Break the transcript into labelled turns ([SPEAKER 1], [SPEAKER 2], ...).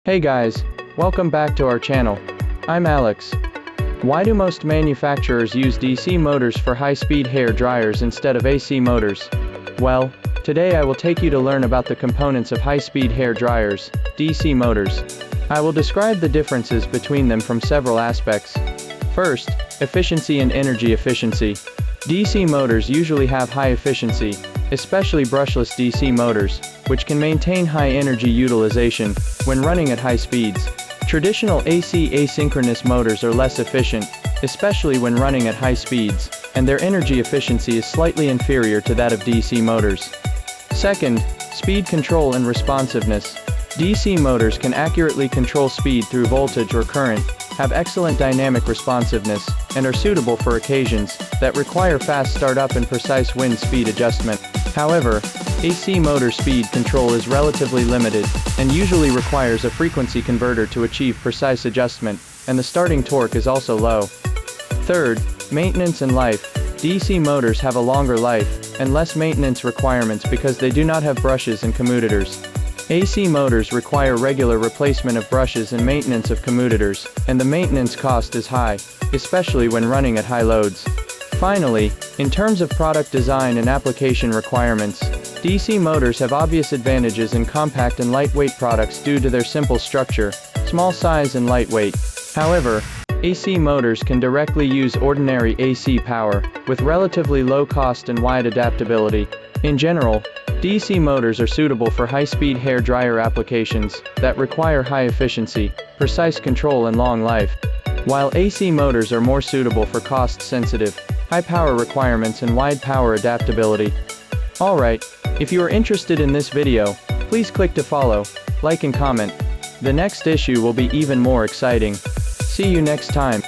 [SPEAKER 1] Hey guys, welcome back to our channel. I'm Alex. Why do most manufacturers use DC motors for high-speed hair dryers instead of AC motors? Well, today I will take you to learn about the components of high-speed hair dryers, DC motors. I will describe the differences between them from several aspects. First, efficiency and energy efficiency. DC motors usually have high efficiency, especially brushless DC motors, which can maintain high energy utilization when running at high speeds. Traditional AC asynchronous motors are less efficient, especially when running at high speeds, and their energy efficiency is slightly inferior to that of DC motors. Second, speed control and responsiveness. DC motors can accurately control speed through voltage or current, have excellent dynamic responsiveness, and are suitable for occasions that require fast startup and precise wind speed adjustment. However, AC motor speed control is relatively limited, and usually requires a frequency converter to achieve precise adjustment, and the starting torque is also low. Third, maintenance and life. DC motors have a longer life, and less maintenance requirements because they do not have brushes and commuters. AC motors require regular replacement of brushes and maintenance of commuters, and the maintenance cost is high, especially when running at high loads. Finally, in terms of product design and application requirements, DC motors have obvious advantages in compact and lightweight products due to their simple structure, small size and lightweight. However, AC motors can directly use ordinary AC power, with relatively low cost and wide adaptability. In general, DC motors are suitable for high-speed hair dryer applications that require high efficiency, precise control and long life, while AC motors are more suitable for cost-sensitive, high power requirements and wide power adaptability. Alright, if you are interested in this video, please click to follow, like and comment. The next issue will be even more exciting. See you next time.